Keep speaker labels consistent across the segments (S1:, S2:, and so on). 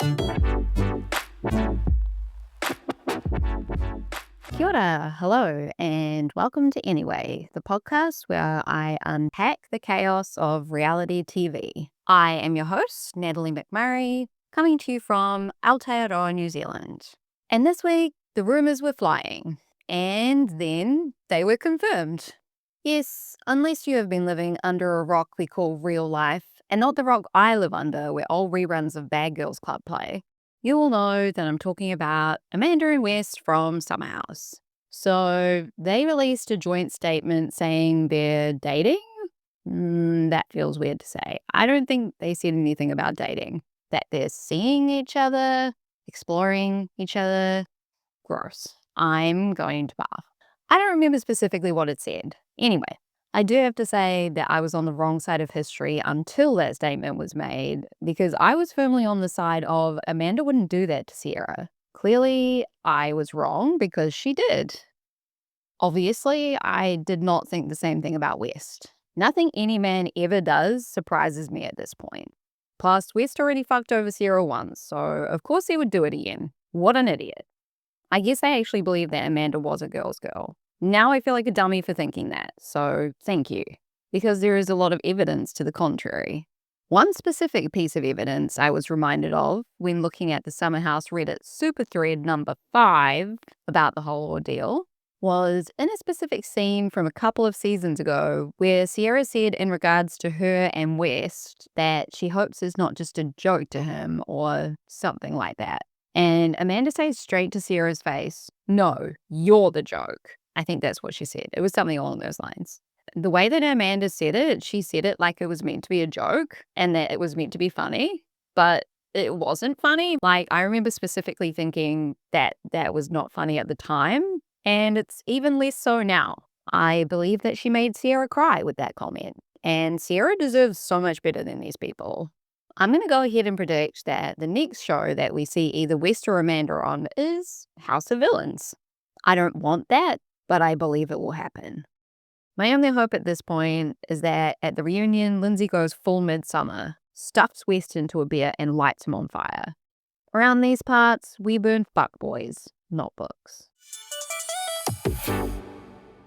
S1: Kia ora, hello, and welcome to Anyway, the podcast where I unpack the chaos of reality TV. I am your host, Natalie McMurray, coming to you from Aotearoa, New Zealand. And this week, the rumours were flying, and then they were confirmed. Yes, unless you have been living under a rock we call real life, and not the rock I live under where old reruns of Bad Girls Club play, you will know that I'm talking about Amanda and West from Summer House. So they released a joint statement saying they're dating. That feels weird to say. I don't think they said anything about dating. That they're seeing each other, exploring each other. Gross. I'm going to bath. I don't remember specifically what it said. Anyway, I do have to say that I was on the wrong side of history until that statement was made, because I was firmly on the side of Amanda wouldn't do that to Ciara. Clearly, I was wrong because she did. Obviously, I did not think the same thing about West. Nothing any man ever does surprises me at this point. Plus, West already fucked over Ciara once, so of course he would do it again. What an idiot. I guess I actually believe that Amanda was a girl's girl. Now I feel like a dummy for thinking that, so thank you, because there is a lot of evidence to the contrary. One specific piece of evidence I was reminded of when looking at the Summer House Reddit super thread number 5 about the whole ordeal was in a specific scene from a couple of seasons ago where Ciara said in regards to her and West that she hopes it's not just a joke to him or something like that. And Amanda says straight to Ciara's face, "No, you're the joke." I think that's what she said. It was something along those lines. The way that Amanda said it, she said it like it was meant to be a joke and that it was meant to be funny, but it wasn't funny. Like, I remember specifically thinking that that was not funny at the time, and it's even less so now. I believe that she made Ciara cry with that comment, and Ciara deserves so much better than these people. I'm going to go ahead and predict that the next show that we see either West or Amanda on is House of Villains. I don't want that, but I believe it will happen. My only hope at this point is that at the reunion, Lindsay goes full midsummer, stuffs West into a beer and lights him on fire. Around these parts, we burn fuckboys, not books.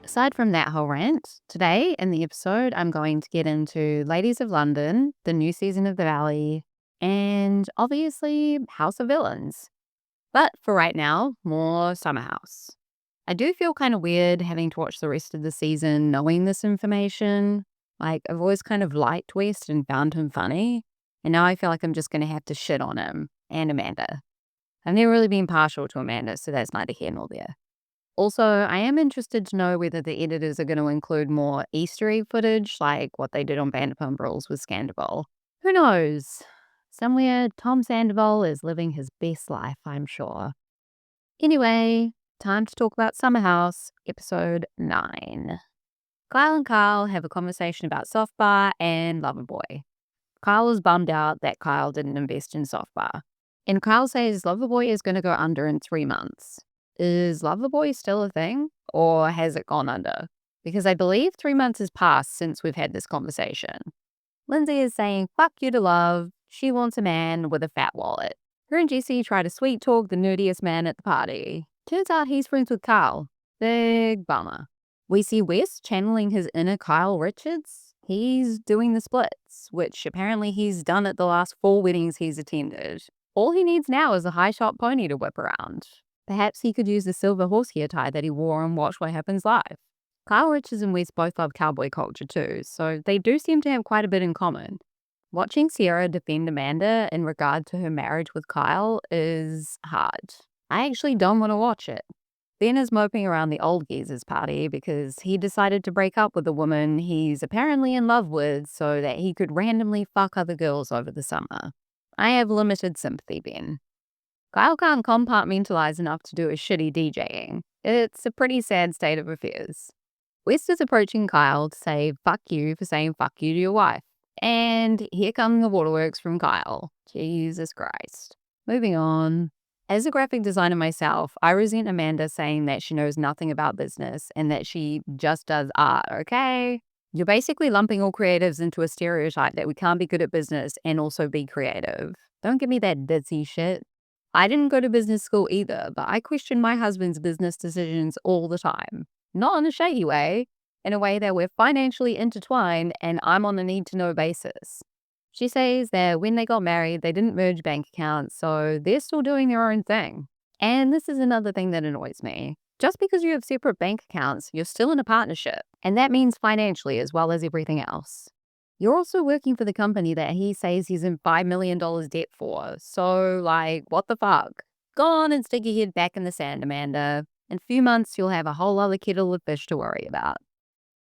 S1: Aside from that whole rant, today in the episode, I'm going to get into Ladies of London, the new season of The Valley, and obviously House of Villains. But for right now, more Summer House. I do feel kind of weird having to watch the rest of the season knowing this information. Like, I've always kind of liked West and found him funny, and now I feel like I'm just going to have to shit on him and Amanda. I've never really been partial to Amanda, so that's neither here nor there. Also, I am interested to know whether the editors are going to include more Easter egg footage, like what they did on Vanderpump Rules with Scandival. Who knows? Somewhere, Tom Sandoval is living his best life, I'm sure. Anyway, time to talk about Summer House, episode 9. Kyle and Carl have a conversation about Softbar and Loverboy. Kyle is bummed out that Kyle didn't invest in Softbar. And Kyle says Loverboy is going to go under in 3 months. Is Loverboy still a thing, or has it gone under? Because I believe 3 months has passed since we've had this conversation. Lindsay is saying, fuck you to Love. She wants a man with a fat wallet. Her and Jesse try to sweet talk the nerdiest man at the party. Turns out he's friends with Carl. Big bummer. We see Wes channeling his inner Kyle Richards. He's doing the splits, which apparently he's done at the last 4 weddings he's attended. All he needs now is a high shot pony to whip around. Perhaps he could use the silver horsehair tie that he wore on Watch What Happens Live. Kyle Richards and Wes both love cowboy culture too, so they do seem to have quite a bit in common. Watching Ciara defend Amanda in regard to her marriage with Kyle is hard. I actually don't want to watch it. Ben is moping around the old geezer's party because he decided to break up with a woman he's apparently in love with so that he could randomly fuck other girls over the summer. I have limited sympathy, Ben. Kyle can't compartmentalize enough to do his shitty DJing. It's a pretty sad state of affairs. West is approaching Kyle to say fuck you for saying fuck you to your wife. And here come the waterworks from Kyle. Jesus Christ. Moving on. As a graphic designer myself, I resent Amanda saying that she knows nothing about business and that she just does art, okay? You're basically lumping all creatives into a stereotype that we can't be good at business and also be creative. Don't give me that ditzy shit. I didn't go to business school either, but I question my husband's business decisions all the time. Not in a shady way, in a way that we're financially intertwined and I'm on a need to know basis. She says that when they got married, they didn't merge bank accounts, so they're still doing their own thing. And this is another thing that annoys me. Just because you have separate bank accounts, you're still in a partnership, and that means financially as well as everything else. You're also working for the company that he says he's in $5 million debt for. So, like, what the fuck? Go on and stick your head back in the sand, Amanda. In a few months, you'll have a whole other kettle of fish to worry about.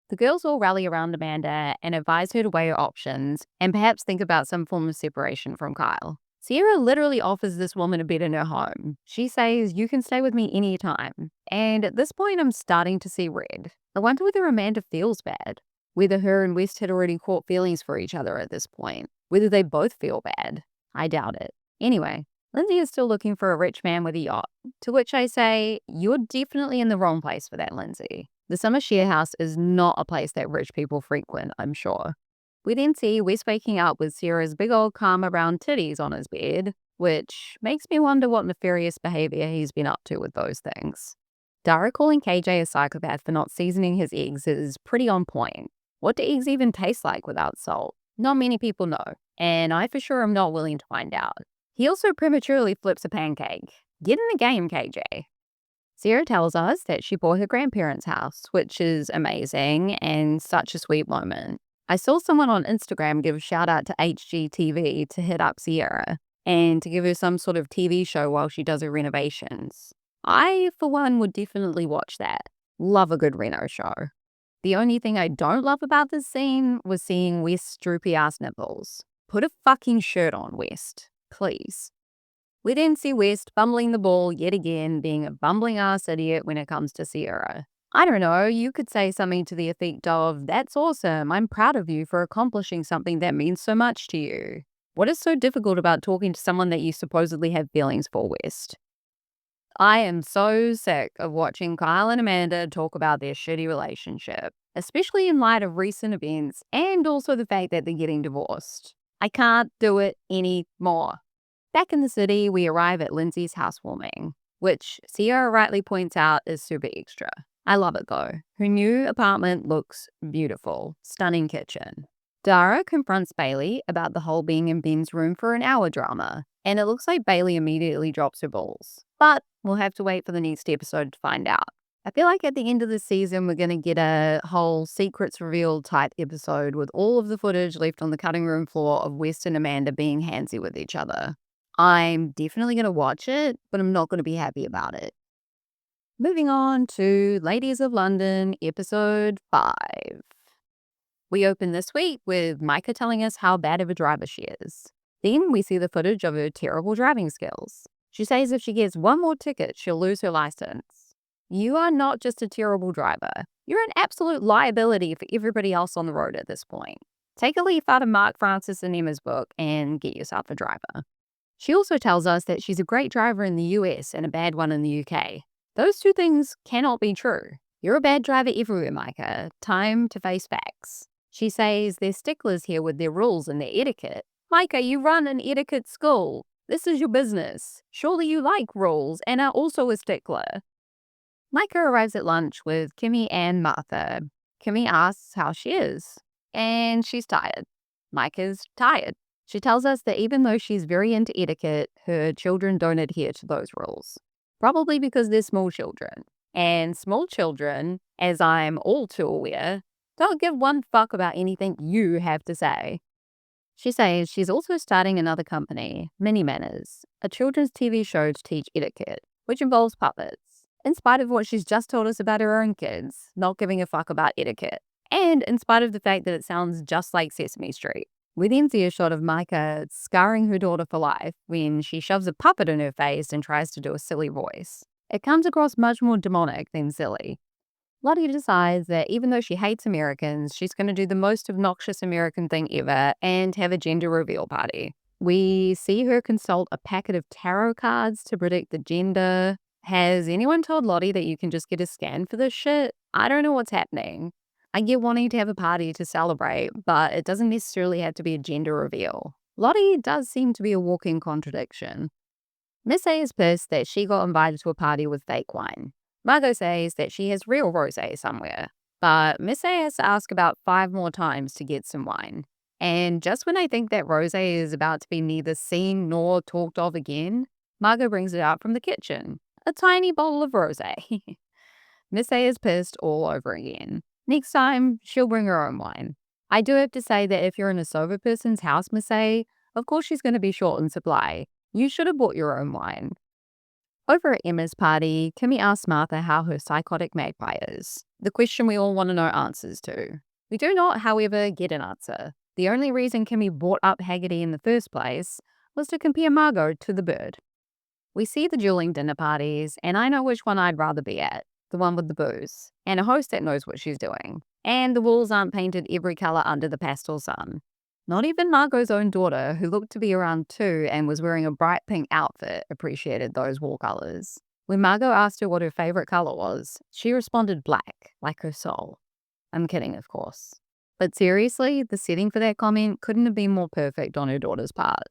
S1: The girls all rally around Amanda and advise her to weigh her options and perhaps think about some form of separation from Kyle. Ciara literally offers this woman a bed in her home. She says, "You can stay with me anytime." And at this point, I'm starting to see red. I wonder whether Amanda feels bad. Whether her and West had already caught feelings for each other at this point. Whether they both feel bad. I doubt it. Anyway, Lindsay is still looking for a rich man with a yacht. To which I say, you're definitely in the wrong place for that, Lindsay. The summer share house is not a place that rich people frequent, I'm sure. We then see Wes waking up with Sarah's big old karma brown titties on his bed, which makes me wonder what nefarious behavior he's been up to with those things. Dara calling KJ a psychopath for not seasoning his eggs is pretty on point. What do eggs even taste like without salt? Not many people know, and I for sure am not willing to find out. He also prematurely flips a pancake. Get in the game, KJ. Ciara tells us that she bought her grandparents' house, which is amazing and such a sweet moment. I saw someone on Instagram give a shout out to HGTV to hit up Ciara and to give her some sort of TV show while she does her renovations. I, for one, would definitely watch that. Love a good reno show. The only thing I don't love about this scene was seeing West's droopy ass nipples. Put a fucking shirt on, West. Please. We then see West bumbling the ball yet again, being a bumbling ass idiot when it comes to Ciara. I don't know, you could say something to the effect of, "That's awesome, I'm proud of you for accomplishing something that means so much to you." What is so difficult about talking to someone that you supposedly have feelings for, West? I am so sick of watching Kyle and Amanda talk about their shitty relationship, especially in light of recent events and also the fact that they're getting divorced. I can't do it anymore. Back in the city, we arrive at Lindsay's housewarming, which Ciara rightly points out is super extra. I love it though. Her new apartment looks beautiful. Stunning kitchen. Dara confronts Bailey about the whole being in Ben's room for an hour drama, and it looks like Bailey immediately drops her balls. But we'll have to wait for the next episode to find out. I feel like at the end of the season, we're going to get a whole secrets revealed type episode with all of the footage left on the cutting room floor of West and Amanda being handsy with each other. I'm definitely going to watch it, but I'm not going to be happy about it. Moving on to Ladies of London, episode 5. We open this week with Micah telling us how bad of a driver she is. Then we see the footage of her terrible driving skills. She says if she gets one more ticket, she'll lose her license. You are not just a terrible driver. You're an absolute liability for everybody else on the road at this point. Take a leaf out of Mark Francis and Emma's book and get yourself a driver. She also tells us that she's a great driver in the US and a bad one in the UK. Those two things cannot be true. You're a bad driver everywhere, Micah. Time to face facts. She says they're sticklers here with their rules and their etiquette. Micah, you run an etiquette school. This is your business. Surely you like rules and are also a stickler. Micah arrives at lunch with Kimmy and Martha. Kimmy asks how she is, and she's tired. Micah's tired. She tells us that even though she's very into etiquette, her children don't adhere to those rules. Probably because they're small children. And small children, as I'm all too aware, don't give one fuck about anything you have to say. She says she's also starting another company, Mini Manners, a children's TV show to teach etiquette, which involves puppets, in spite of what she's just told us about her own kids, not giving a fuck about etiquette, and in spite of the fact that it sounds just like Sesame Street. We then see a shot of Micah scarring her daughter for life when she shoves a puppet in her face and tries to do a silly voice. It comes across much more demonic than silly. Lottie decides that even though she hates Americans, she's going to do the most obnoxious American thing ever and have a gender reveal party. We see her consult a packet of tarot cards to predict the gender. Has anyone told Lottie that you can just get a scan for this shit? I don't know what's happening. I get wanting to have a party to celebrate, but it doesn't necessarily have to be a gender reveal. Lottie does seem to be a walking contradiction. Miss A is pissed that she got invited to a party with fake wine. Margot says that she has real rosé somewhere, but Miss A has to ask about 5 more times to get some wine. And just when I think that rosé is about to be neither seen nor talked of again, Margot brings it out from the kitchen. A tiny bottle of rosé. Miss A is pissed all over again. Next time, she'll bring her own wine. I do have to say that if you're in a sober person's house, Miss A, of course she's going to be short in supply. You should have bought your own wine. Over at Emma's party, Kimmy asks Martha how her psychotic magpie is. The question we all want to know answers to. We do not, however, get an answer. The only reason Kimmy brought up Haggerty in the first place was to compare Margot to the bird. We see the dueling dinner parties, and I know which one I'd rather be at. The one with the booze, and a host that knows what she's doing. And the walls aren't painted every colour under the pastel sun. Not even Margot's own daughter, who looked to be around 2 and was wearing a bright pink outfit, appreciated those wall colours. When Margot asked her what her favourite colour was, she responded black, like her soul. I'm kidding, of course. But seriously, the setting for that comment couldn't have been more perfect on her daughter's part.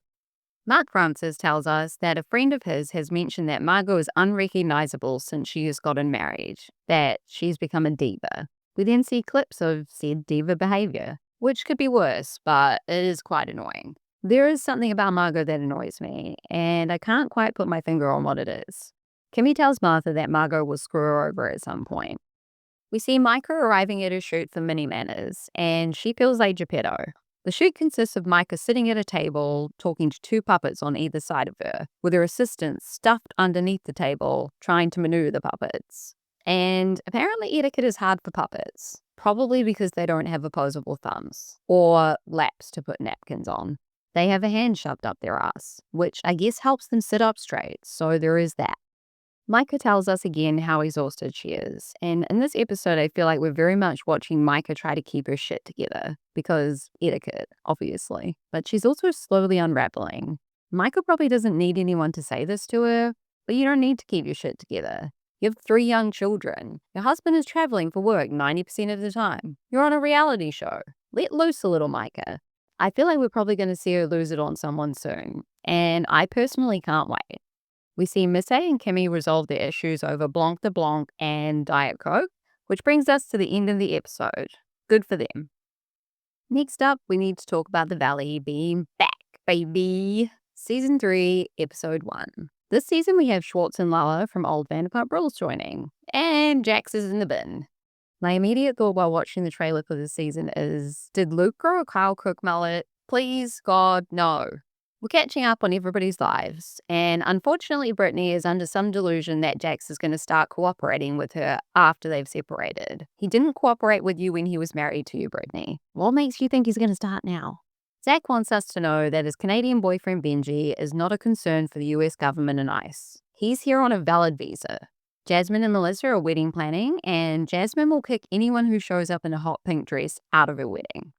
S1: Mark Francis tells us that a friend of his has mentioned that Margot is unrecognisable since she has gotten married, that she's become a diva. We then see clips of said diva behaviour, which could be worse, but it is quite annoying. There is something about Margot that annoys me, and I can't quite put my finger on what it is. Kimmy tells Martha that Margot will screw her over at some point. We see Micah arriving at her shoot for Mini Manners, and she feels like Geppetto. The shoot consists of Micah sitting at a table, talking to 2 puppets on either side of her, with her assistants stuffed underneath the table, trying to maneuver the puppets. And apparently etiquette is hard for puppets, probably because they don't have opposable thumbs, or laps to put napkins on. They have a hand shoved up their ass, which I guess helps them sit up straight, so there is that. Micah tells us again how exhausted she is, and in this episode I feel like we're very much watching Micah try to keep her shit together, because etiquette, obviously, but she's also slowly unraveling. Micah probably doesn't need anyone to say this to her, but you don't need to keep your shit together. You have 3 young children. Your husband is traveling for work 90% of the time. You're on a reality show. Let loose a little, Micah. I feel like we're probably going to see her lose it on someone soon, and I personally can't wait. We see Miss A and Kimmy resolve their issues over Blanc de Blanc and Diet Coke, which brings us to the end of the episode. Good for them. Next up, we need to talk about the Valley being back, baby. Season 3, Episode 1. This season we have Schwartz and Lala from Old Vanderpump Rules joining, and Jax is in the bin. My immediate thought while watching the trailer for this season is, did Luke grow a Kyle Cook mullet? Please, God, no. We're catching up on everybody's lives, and unfortunately Brittany is under some delusion that Jax is going to start cooperating with her after they've separated. He didn't cooperate with you when he was married to you, Brittany. What makes you think he's going to start now? Zach wants us to know that his Canadian boyfriend Benji is not a concern for the US government and ICE. He's here on a valid visa. Jasmine and Melissa are wedding planning, and Jasmine will kick anyone who shows up in a hot pink dress out of her wedding.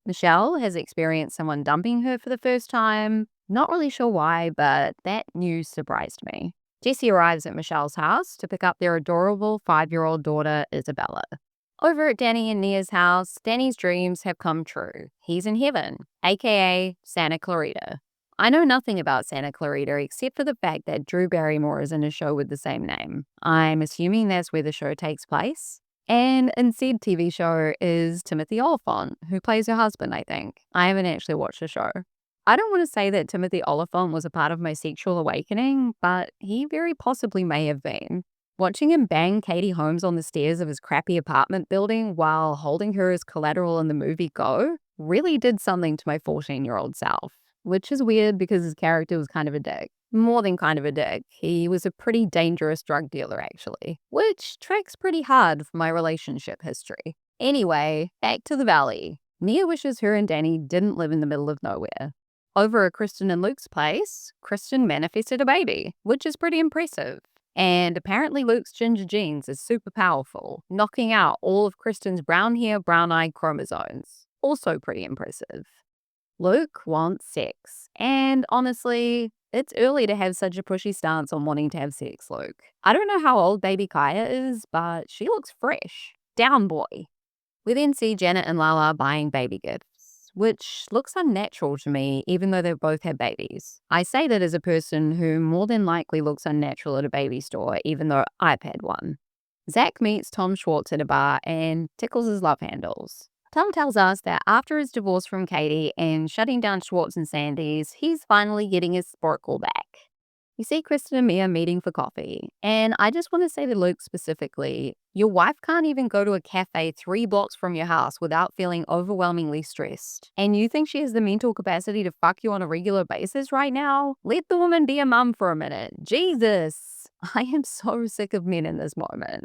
S1: Michelle has experienced someone dumping her for the first time. Not really sure why, but that news surprised me. Jesse arrives at Michelle's house to pick up their adorable 5-year-old daughter, Isabella. Over at Danny and Nia's house, Danny's dreams have come true. He's in heaven, aka Santa Clarita. I know nothing about Santa Clarita except for the fact that Drew Barrymore is in a show with the same name. I'm assuming that's where the show takes place. And in said TV show is Timothy Oliphant, who plays her husband, I think. I haven't actually watched the show. I don't want to say that Timothy Oliphant was a part of my sexual awakening, but he very possibly may have been. Watching him bang Katie Holmes on the stairs of his crappy apartment building while holding her as collateral in the movie Go really did something to my 14-year-old self, which is weird because his character was kind of a dick. More than kind of a dick. He was a pretty dangerous drug dealer, actually, which tracks pretty hard for my relationship history. Anyway, back to the Valley. Nia wishes her and Danny didn't live in the middle of nowhere. Over at Kristen and Luke's place, Kristen manifested a baby, which is pretty impressive. And apparently Luke's ginger genes is super powerful, knocking out all of Kristen's brown hair, brown-eyed chromosomes. Also pretty impressive. Luke wants sex. And honestly, it's early to have such a pushy stance on wanting to have sex, Luke. I don't know how old baby Kaya is, but she looks fresh. Down, boy. We then see Janet and Lala buying baby gifts. which looks unnatural to me, even though they've both had babies. I say that as a person who more than likely looks unnatural at a baby store, even though I've had one. Zach meets Tom Schwartz at a bar and tickles his love handles. Tom tells us that after his divorce from Katie and shutting down Schwartz and Sandy's, he's finally getting his sparkle back. You see Kristen and Mia meeting for coffee, and I just want to say to Luke specifically, your wife can't even go to a cafe 3 blocks from your house without feeling overwhelmingly stressed. And you think she has the mental capacity to fuck you on a regular basis right now? Let the woman be a mum for a minute. Jesus! I am so sick of men in this moment.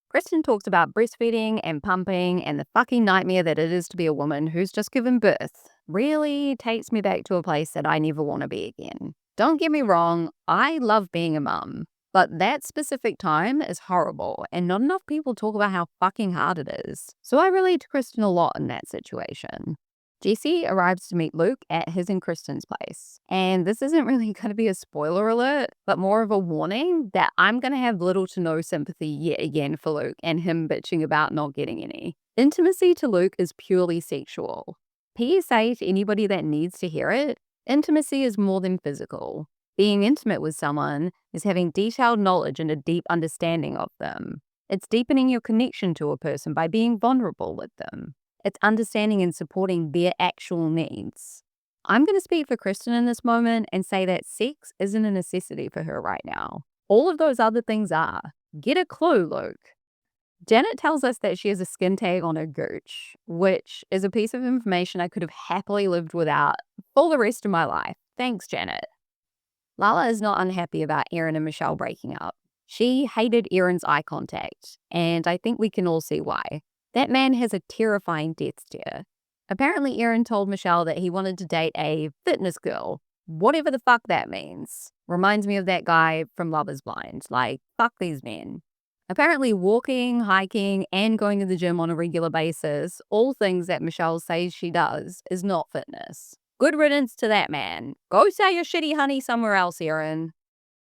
S1: Kristen talks about breastfeeding and pumping and the fucking nightmare that it is to be a woman who's just given birth. Really takes me back to a place that I never want to be again. Don't get me wrong, I love being a mum, but that specific time is horrible and not enough people talk about how fucking hard it is. So I relate to Kristen a lot in that situation. Jesse arrives to meet Luke at his and Kristen's place. And this isn't really going to be a spoiler alert, but more of a warning that I'm going to have little to no sympathy yet again for Luke and him bitching about not getting any. Intimacy to Luke is purely sexual. PSA to anybody that needs to hear it, intimacy is more than physical. Being intimate with someone is having detailed knowledge and a deep understanding of them. It's deepening your connection to a person by being vulnerable with them. It's understanding and supporting their actual needs. I'm going to speak for Kristen in this moment and say that sex isn't a necessity for her right now. All of those other things are. Get a clue, Luke. Janet tells us that she has a skin tag on her gooch, which is a piece of information I could have happily lived without for the rest of my life. Thanks, Janet. Lala is not unhappy about Erin and Michelle breaking up. She hated Erin's eye contact, and I think we can all see why. That man has a terrifying death stare. Apparently, Erin told Michelle that he wanted to date a fitness girl, whatever the fuck that means. Reminds me of that guy from Love is Blind. Like, fuck these men. Apparently, walking, hiking, and going to the gym on a regular basis, all things that Michelle says she does, is not fitness. Good riddance to that man. Go sell your shitty honey somewhere else, Erin.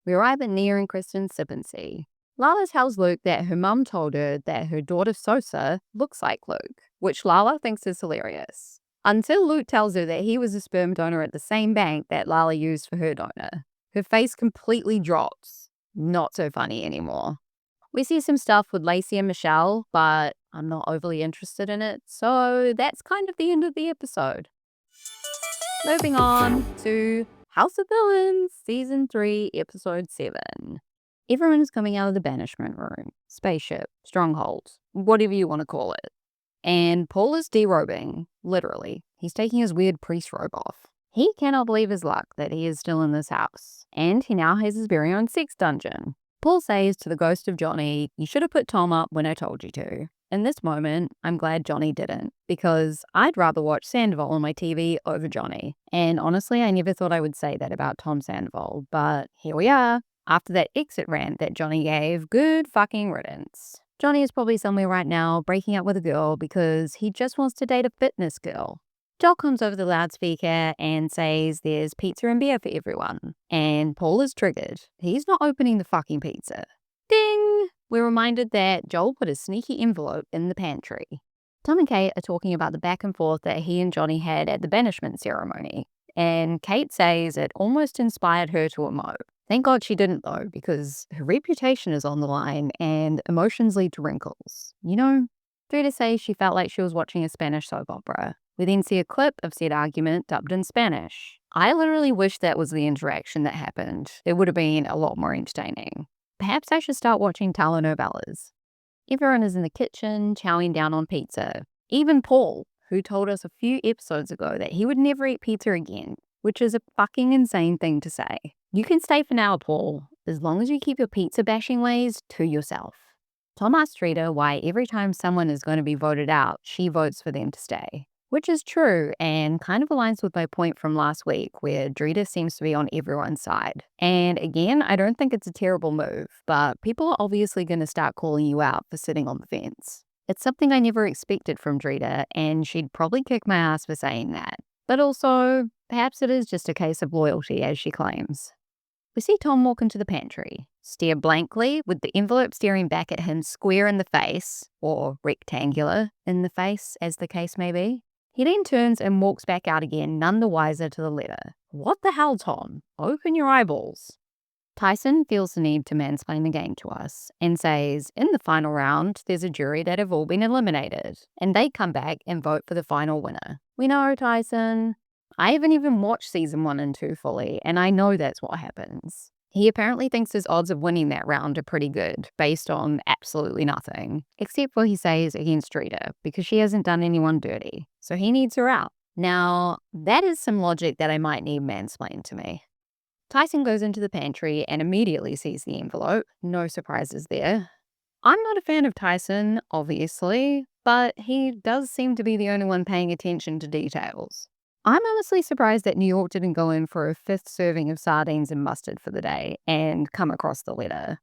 S1: We arrive at Nia and Kristen's sippancy. Lala tells Luke that her mum told her that her daughter Sosa looks like Luke, which Lala thinks is hilarious. Until Luke tells her that he was a sperm donor at the same bank that Lala used for her donor. Her face completely drops. Not so funny anymore. We see some stuff with Lacey and Michelle, but I'm not overly interested in it, so that's kind of the end of the episode. Moving on to House of Villains, Season 3, Episode 7. Everyone is coming out of the banishment room, spaceship, stronghold, whatever you want to call it. And Paul is derobing, literally. He's taking his weird priest robe off. He cannot believe his luck that he is still in this house, and he now has his very own sex dungeon. Paul says to the ghost of Johnny, "You should have put Tom up when I told you to." In this moment, I'm glad Johnny didn't, because I'd rather watch Sandoval on my TV over Johnny. And honestly, I never thought I would say that about Tom Sandoval, but here we are. After that exit rant that Johnny gave, good fucking riddance. Johnny is probably somewhere right now breaking up with a girl because he just wants to date a fitness girl. Joel comes over the loudspeaker and says there's pizza and beer for everyone. And Paul is triggered. He's not opening the fucking pizza. Ding! We're reminded that Joel put a sneaky envelope in the pantry. Tom and Kate are talking about the back and forth that he and Johnny had at the banishment ceremony. And Kate says it almost inspired her to emote. Thank God she didn't though, because her reputation is on the line and emotions lead to wrinkles. You know, through to say she felt like she was watching a Spanish soap opera. We then see a clip of said argument dubbed in Spanish. I literally wish that was the interaction that happened. It would have been a lot more entertaining. Perhaps I should start watching telenovelas. Everyone is in the kitchen, chowing down on pizza. Even Paul, who told us a few episodes ago that he would never eat pizza again, which is a fucking insane thing to say. You can stay for now, Paul, as long as you keep your pizza bashing ways to yourself. Tom asks Rita why every time someone is going to be voted out, she votes for them to stay. Which is true and kind of aligns with my point from last week where Drita seems to be on everyone's side. And again, I don't think it's a terrible move, but people are obviously going to start calling you out for sitting on the fence. It's something I never expected from Drita, and she'd probably kick my ass for saying that. But also, perhaps it is just a case of loyalty, as she claims. We see Tom walk into the pantry, stare blankly with the envelope staring back at him square in the face, or rectangular in the face, as the case may be. He then turns and walks back out again, none the wiser to the letter. What the hell, Tom? Open your eyeballs. Tyson feels the need to mansplain the game to us and says, in the final round, there's a jury that have all been eliminated, and they come back and vote for the final winner. We know, Tyson. I haven't even watched season 1 and 2 fully, and I know that's what happens. He apparently thinks his odds of winning that round are pretty good, based on absolutely nothing, except for he says against Rita, because she hasn't done anyone dirty, so he needs her out. Now, that is some logic that I might need mansplained to me. Tyson goes into the pantry and immediately sees the envelope. No surprises there. I'm not a fan of Tyson, obviously, but he does seem to be the only one paying attention to details. I'm honestly surprised that New York didn't go in for a 5th serving of sardines and mustard for the day and come across the letter.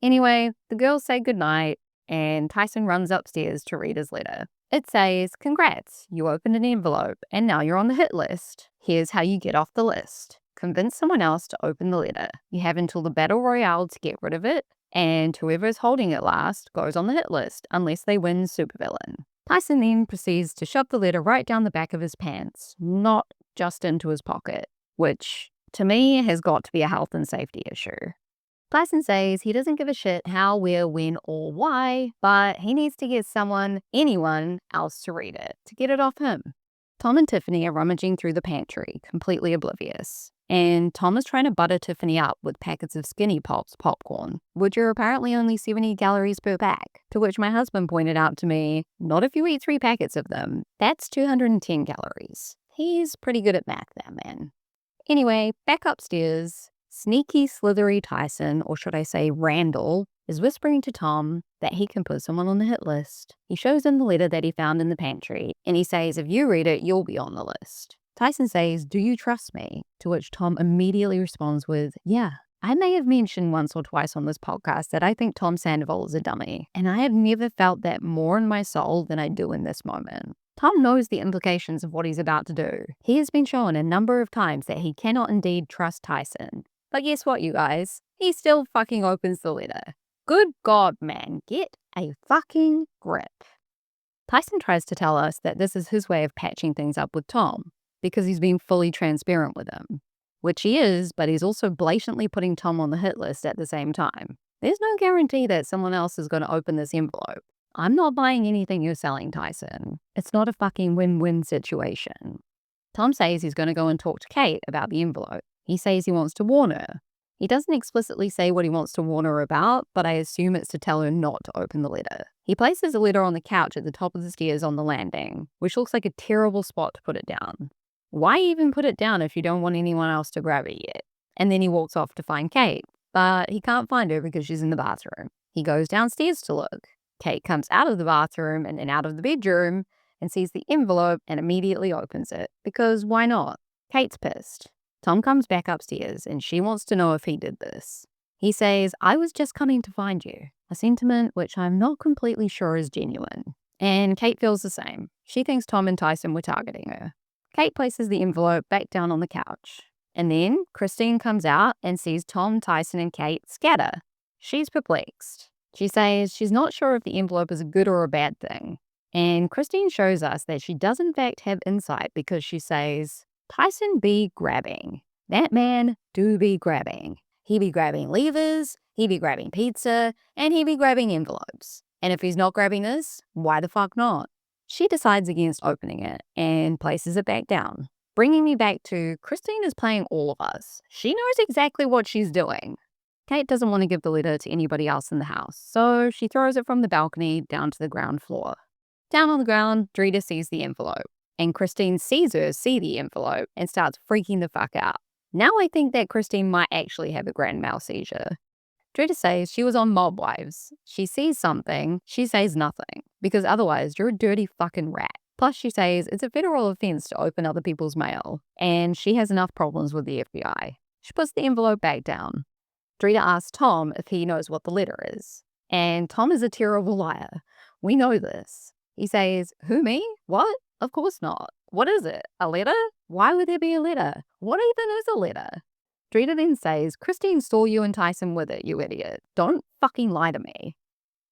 S1: Anyway, the girls say goodnight, and Tyson runs upstairs to read his letter. It says, congrats, you opened an envelope, and now you're on the hit list. Here's how you get off the list. Convince someone else to open the letter. You have until the battle royale to get rid of it, and whoever is holding it last goes on the hit list, unless they win supervillain. Tyson then proceeds to shove the letter right down the back of his pants, not just into his pocket, which, to me, has got to be a health and safety issue. Tyson says he doesn't give a shit how, where, when, or why, but he needs to get anyone else to read it, to get it off him. Tom and Tiffany are rummaging through the pantry, completely oblivious. And Tom is trying to butter Tiffany up with packets of Skinny Pops popcorn, which are apparently only 70 calories per pack, to which my husband pointed out to me, not if you eat 3 packets of them. That's 210 calories. He's pretty good at math, that man. Anyway, back upstairs, sneaky, slithery Tyson, or should I say Randall, is whispering to Tom that he can put someone on the hit list. He shows him the letter that he found in the pantry, and he says if you read it, you'll be on the list. Tyson says, do you trust me? To which Tom immediately responds with, yeah. I may have mentioned once or twice on this podcast that I think Tom Sandoval is a dummy, and I have never felt that more in my soul than I do in this moment. Tom knows the implications of what he's about to do. He has been shown a number of times that he cannot indeed trust Tyson. But guess what, you guys? He still fucking opens the letter. Good God, man, get a fucking grip. Tyson tries to tell us that this is his way of patching things up with Tom, because he's being fully transparent with him. Which he is, but he's also blatantly putting Tom on the hit list at the same time. There's no guarantee that someone else is going to open this envelope. I'm not buying anything you're selling, Tyson. It's not a fucking win-win situation. Tom says he's going to go and talk to Kate about the envelope. He says he wants to warn her. He doesn't explicitly say what he wants to warn her about, but I assume it's to tell her not to open the letter. He places the letter on the couch at the top of the stairs on the landing, which looks like a terrible spot to put it down. Why even put it down if you don't want anyone else to grab it yet? And then he walks off to find Kate, but he can't find her because she's in the bathroom. He goes downstairs to look. Kate comes out of the bathroom and then out of the bedroom and sees the envelope and immediately opens it, because why not? Kate's pissed. Tom comes back upstairs and she wants to know if he did this. He says, I was just coming to find you, a sentiment which I'm not completely sure is genuine. And Kate feels the same. She thinks Tom and Tyson were targeting her. Kate places the envelope back down on the couch. And then Christine comes out and sees Tom, Tyson, and Kate scatter. She's perplexed. She says she's not sure if the envelope is a good or a bad thing. And Christine shows us that she does in fact have insight, because she says, Tyson be grabbing. That man do be grabbing. He be grabbing levers, he be grabbing pizza, and he be grabbing envelopes. And if he's not grabbing this, why the fuck not? She decides against opening it and places it back down, bringing me back to Christine is playing all of us. She knows exactly what she's doing. Kate doesn't want to give the letter to anybody else in the house, so she throws it from the balcony down to the ground floor. Down on the ground, Drita sees the envelope, and Christine sees her see the envelope and starts freaking the fuck out. Now I think that Christine might actually have a grand mal seizure. Drita says she was on Mob Wives. She sees something, she says nothing, because otherwise you're a dirty fucking rat. Plus she says it's a federal offense to open other people's mail, and she has enough problems with the FBI. She puts the envelope back down. Drita asks Tom if he knows what the letter is, and Tom is a terrible liar. We know this. He says, who, me? What? Of course not. What is it? A letter? Why would there be a letter? What even is a letter? Drita then says, Christine saw you and Tyson with it, you idiot. Don't fucking lie to me.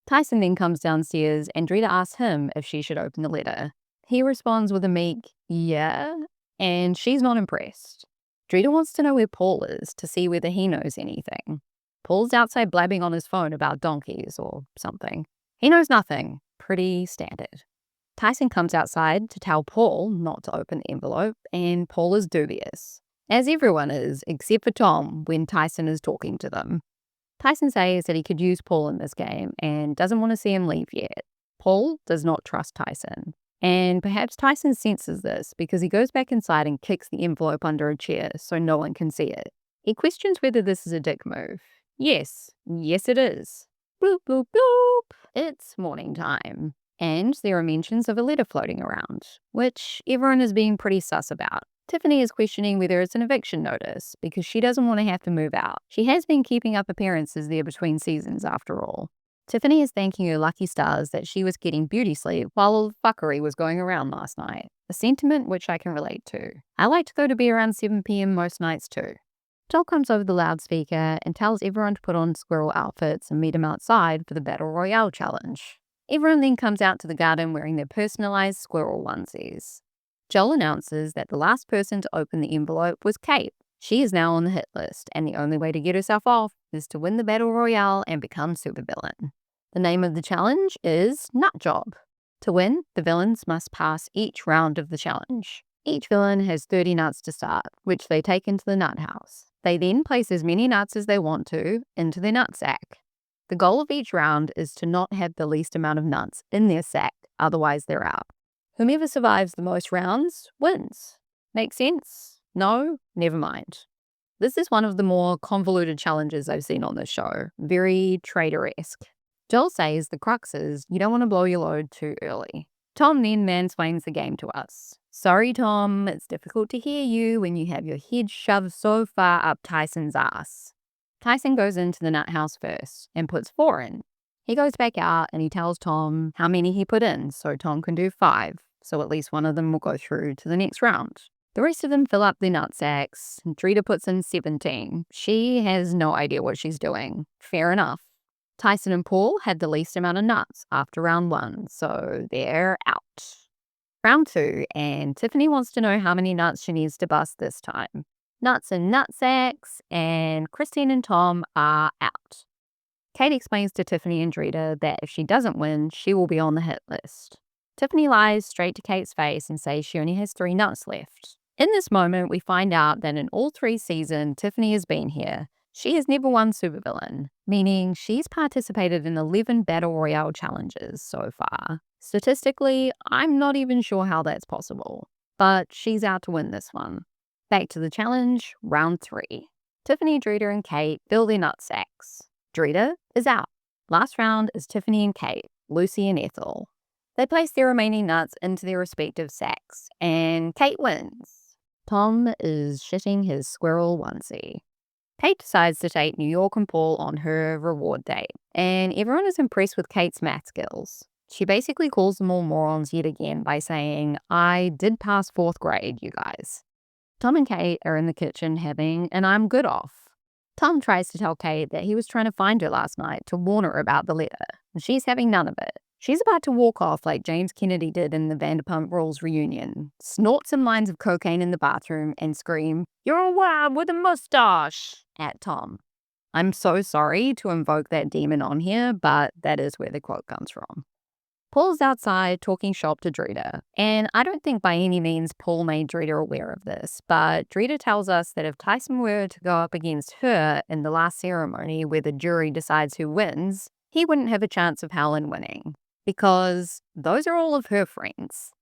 S1: Tyson then comes downstairs and Drita asks him if she should open the letter. He responds with a meek, yeah, and she's not impressed. Drita wants to know where Paul is to see whether he knows anything. Paul's outside blabbing on his phone about donkeys or something. He knows nothing. Pretty standard. Tyson comes outside to tell Paul not to open the envelope, and Paul is dubious, as everyone is, except for Tom when Tyson is talking to them. Tyson says that he could use Paul in this game and doesn't want to see him leave yet. Paul does not trust Tyson, and perhaps Tyson senses this because he goes back inside and kicks the envelope under a chair so no one can see it. He questions whether this is a dick move. Yes it is. Bloop, bloop, bloop. It's morning time. And there are mentions of a letter floating around, which everyone is being pretty sus about. Tiffany is questioning whether it's an eviction notice because she doesn't want to have to move out. She has been keeping up appearances there between seasons after all. Tiffany is thanking her lucky stars that she was getting beauty sleep while all the fuckery was going around last night, a sentiment which I can relate to. I like to go to bed around 7 p.m. most nights too. Joel comes over the loudspeaker and tells everyone to put on squirrel outfits and meet him outside for the Battle Royale challenge. Everyone then comes out to the garden wearing their personalized squirrel onesies. Joel announces that the last person to open the envelope was Kate. She is now on the hit list, and the only way to get herself off is to win the Battle Royale and become supervillain. The name of the challenge is Nut Job. To win, the villains must pass each round of the challenge. Each villain has 30 nuts to start, which they take into the nut house. They then place as many nuts as they want to into their nut sack. The goal of each round is to not have the least amount of nuts in their sack, otherwise they're out. Whomever survives the most rounds wins. Make sense? No? Never mind. This is one of the more convoluted challenges I've seen on this show. Very trader-esque. Joel says the crux is you don't want to blow your load too early. Tom then mansplains the game to us. Sorry, Tom, it's difficult to hear you when you have your head shoved so far up Tyson's ass. Tyson goes into the nut house first and puts 4 in. He goes back out and he tells Tom how many he put in, so Tom can do 5, so at least one of them will go through to the next round. The rest of them fill up their nut sacks. Drita puts in 17. She has no idea what she's doing. Fair enough. Tyson and Paul had the least amount of nuts after round 1, so they're out. Round 2, and Tiffany wants to know how many nuts she needs to bust this time. Nuts and nut sacks, and Christine and Tom are out. Kate explains to Tiffany and Drita that if she doesn't win, she will be on the hit list. Tiffany lies straight to Kate's face and says she only has 3 nuts left. In this moment, we find out that in all 3 seasons Tiffany has been here, she has never won supervillain, meaning she's participated in 11 Battle Royale challenges so far. Statistically, I'm not even sure how that's possible, but she's out to win this one. Back to the challenge, round 3. Tiffany, Drita, and Kate fill their nut sacks. Drita is out. Last round is Tiffany and Kate, Lucy and Ethel. They place their remaining nuts into their respective sacks, and Kate wins. Tom is shitting his squirrel onesie. Kate decides to take New York and Paul on her reward date, and everyone is impressed with Kate's math skills. She basically calls them all morons yet again by saying, I did pass 4th grade, you guys. Tom and Kate are in the kitchen having an I'm good off. Tom tries to tell Kate that he was trying to find her last night to warn her about the letter, and she's having none of it. She's about to walk off like James Kennedy did in the Vanderpump Rules reunion, snort some lines of cocaine in the bathroom, and scream, "You're a wad with a mustache!" at Tom. I'm so sorry to invoke that demon on here, but that is where the quote comes from. Paul's outside talking shop to Drita, and I don't think by any means Paul made Drita aware of this, but Drita tells us that if Tyson were to go up against her in the last ceremony where the jury decides who wins, he wouldn't have a chance of Helen winning, because those are all of her friends.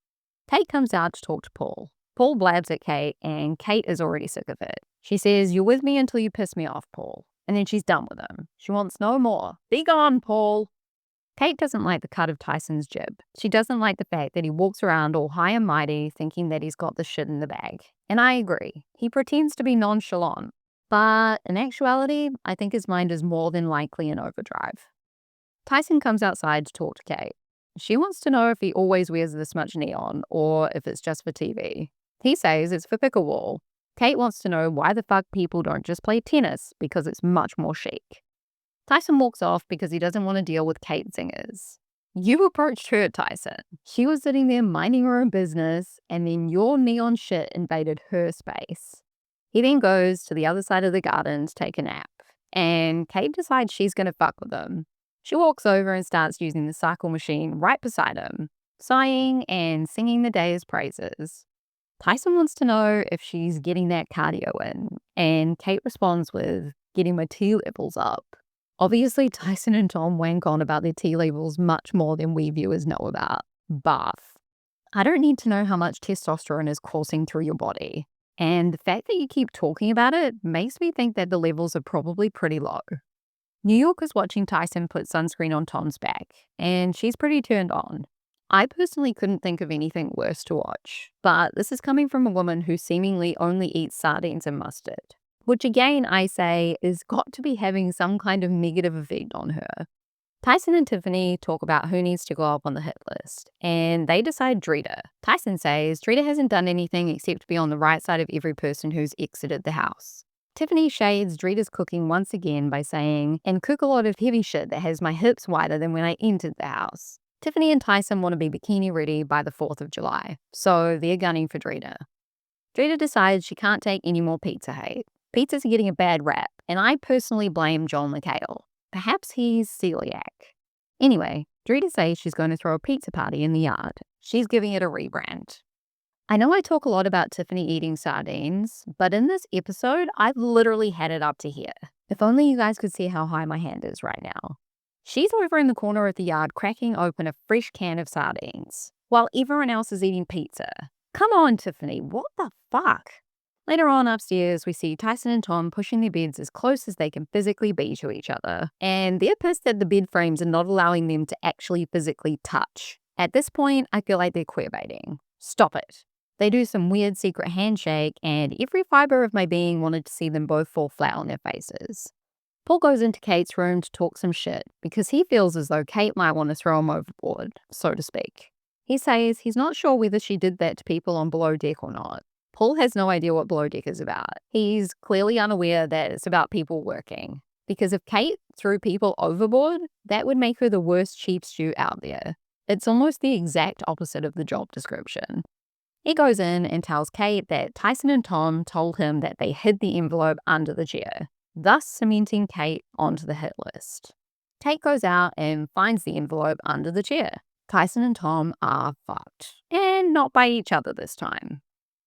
S1: Kate comes out to talk to Paul. Paul blabs at Kate, and Kate is already sick of it. She says, "You're with me until you piss me off, Paul," and then she's done with him. She wants no more. Be gone, Paul. Kate doesn't like the cut of Tyson's jib. She doesn't like the fact that he walks around all high and mighty thinking that he's got the shit in the bag. And I agree. He pretends to be nonchalant. But in actuality, I think his mind is more than likely in overdrive. Tyson comes outside to talk to Kate. She wants to know if he always wears this much neon or if it's just for TV. He says it's for pickleball. Kate wants to know why the fuck people don't just play tennis because it's much more chic. Tyson walks off because he doesn't want to deal with Kate zingers. You approached her, Tyson. She was sitting there minding her own business, and then your neon shit invaded her space. He then goes to the other side of the garden to take a nap, and Kate decides she's going to fuck with him. She walks over and starts using the cycle machine right beside him, sighing and singing the day's praises. Tyson wants to know if she's getting that cardio in, and Kate responds with, getting my T levels up. Obviously, Tyson and Tom wank on about their T levels much more than we viewers know about. Bath. I don't need to know how much testosterone is coursing through your body. And the fact that you keep talking about it makes me think that the levels are probably pretty low. New York is watching Tyson put sunscreen on Tom's back, and she's pretty turned on. I personally couldn't think of anything worse to watch, but this is coming from a woman who seemingly only eats sardines and mustard, which again I say is got to be having some kind of negative effect on her. Tyson and Tiffany talk about who needs to go up on the hit list, and they decide Drita. Tyson says Drita hasn't done anything except be on the right side of every person who's exited the house. Tiffany shades Drita's cooking once again by saying, and cook a lot of heavy shit that has my hips wider than when I entered the house. Tiffany and Tyson want to be bikini ready by the 4th of July, so they're gunning for Drita. Drita decides she can't take any more pizza hate. Pizzas are getting a bad rap, and I personally blame John McHale. Perhaps he's celiac. Anyway, Drita says she's going to throw a pizza party in the yard. She's giving it a rebrand. I know I talk a lot about Tiffany eating sardines, but in this episode, I've literally had it up to here. If only you guys could see how high my hand is right now. She's over in the corner of the yard cracking open a fresh can of sardines, while everyone else is eating pizza. Come on, Tiffany, what the fuck? Later on upstairs, we see Tyson and Tom pushing their beds as close as they can physically be to each other, and they're pissed that the bed frames are not allowing them to actually physically touch. At this point, I feel like they're queerbaiting. Stop it. They do some weird secret handshake, and every fiber of my being wanted to see them both fall flat on their faces. Paul goes into Kate's room to talk some shit because he feels as though Kate might want to throw him overboard, so to speak. He says he's not sure whether she did that to people on Below Deck or not. Paul has no idea what Below Deck is about. He's clearly unaware that it's about people working. Because if Kate threw people overboard, that would make her the worst chief stew out there. It's almost the exact opposite of the job description. He goes in and tells Kate that Tyson and Tom told him that they hid the envelope under the chair, thus cementing Kate onto the hit list. Kate goes out and finds the envelope under the chair. Tyson and Tom are fucked. And not by each other this time.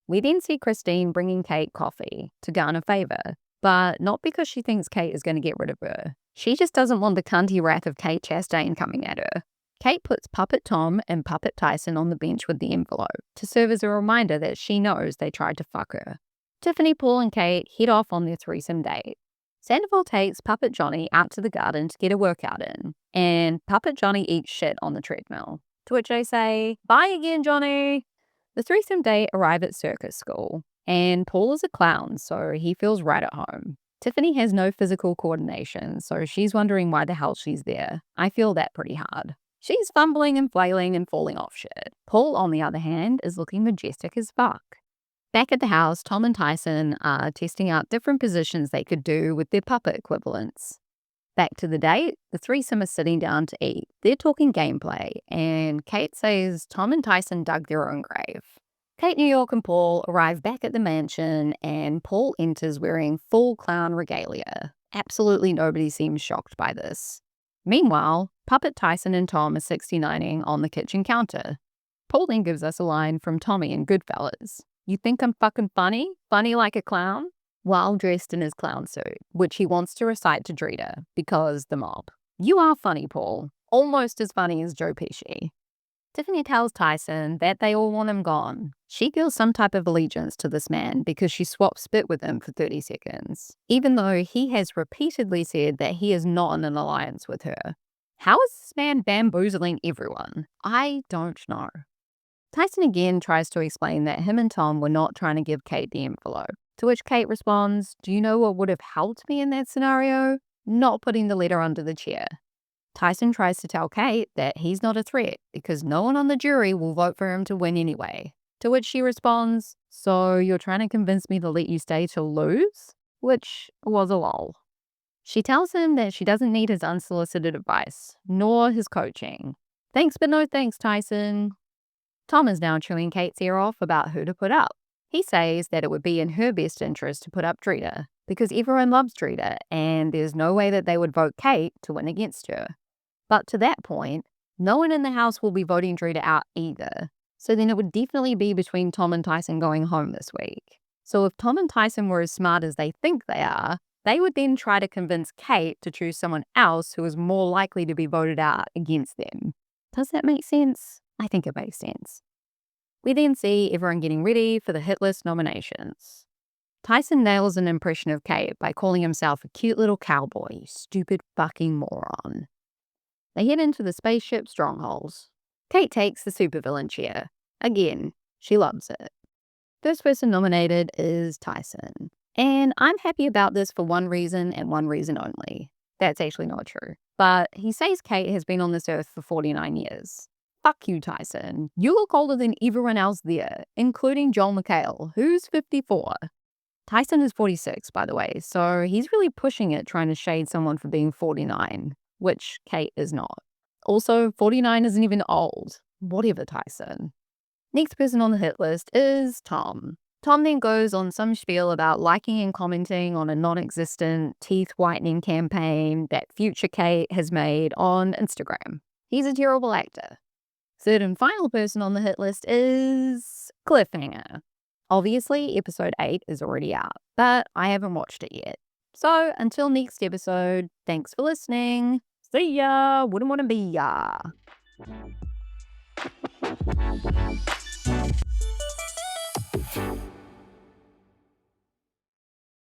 S1: We then see Christine bringing Kate coffee to garner favor, but not because she thinks Kate is going to get rid of her. She just doesn't want the cunty wrath of Kate Chastain coming at her. Kate puts Puppet Tom and Puppet Tyson on the bench with the envelope to serve as a reminder that she knows they tried to fuck her. Tiffany, Paul, and Kate head off on their threesome date. Sandoval takes Puppet Johnny out to the garden to get a workout in, and Puppet Johnny eats shit on the treadmill. To which I say, bye again, Johnny! The threesome date arrive at circus school, and Paul is a clown, so he feels right at home. Tiffany has no physical coordination, so she's wondering why the hell she's there. I feel that pretty hard. She's fumbling and flailing and falling off shit. Paul, on the other hand, is looking majestic as fuck. Back at the house, Tom and Tyson are testing out different positions they could do with their puppet equivalents. Back to the date, the threesome is sitting down to eat. They're talking gameplay, and Kate says Tom and Tyson dug their own grave. Kate, New York, and Paul arrive back at the mansion, and Paul enters wearing full clown regalia. Absolutely nobody seems shocked by this. Meanwhile, Puppet Tyson and Tom are 69ing on the kitchen counter. Paul then gives us a line from Tommy in Goodfellas. You think I'm fucking funny? Funny like a clown? While dressed in his clown suit, which he wants to recite to Drita, because the mob. You are funny, Paul. Almost as funny as Joe Pesci. Tiffany tells Tyson that they all want him gone. She feels some type of allegiance to this man because she swapped spit with him for 30 seconds, even though he has repeatedly said that he is not in an alliance with her. How is this man bamboozling everyone? I don't know. Tyson again tries to explain that him and Tom were not trying to give Kate the envelope. To which Kate responds, do you know what would have helped me in that scenario? Not putting the letter under the chair. Tyson tries to tell Kate that he's not a threat because no one on the jury will vote for him to win anyway. To which she responds, so you're trying to convince me to let you stay to lose? Which was a lol. She tells him that she doesn't need his unsolicited advice, nor his coaching. Thanks, but no thanks, Tyson. Tom is now chewing Kate's ear off about who to put up. He says that it would be in her best interest to put up Drita because everyone loves Drita and there's no way that they would vote Kate to win against her. But to that point, no one in the house will be voting Drita out either. So then it would definitely be between Tom and Tyson going home this week. So if Tom and Tyson were as smart as they think they are, they would then try to convince Kate to choose someone else who is more likely to be voted out against them. Does that make sense? I think it makes sense. We then see everyone getting ready for the hit list nominations. Tyson nails an impression of Kate by calling himself a cute little cowboy, you stupid fucking moron. They head into the spaceship strongholds. Kate takes the supervillain chair. Again, she loves it. First person nominated is Tyson. And I'm happy about this for one reason and one reason only. That's actually not true. But he says Kate has been on this earth for 49 years. Fuck you, Tyson. You look older than everyone else there, including Joel McHale, who's 54. Tyson is 46, by the way, so he's really pushing it trying to shade someone for being 49, which Kate is not. Also, 49 isn't even old. Whatever, Tyson. Next person on the hit list is Tom. Tom then goes on some spiel about liking and commenting on a non-existent teeth whitening campaign that future Kate has made on Instagram. He's a terrible actor. Third and final person on the hit list is Cliffhanger. Obviously, episode 8 is already out, but I haven't watched it yet. So until next episode, thanks for listening. See ya! Wouldn't want to be ya.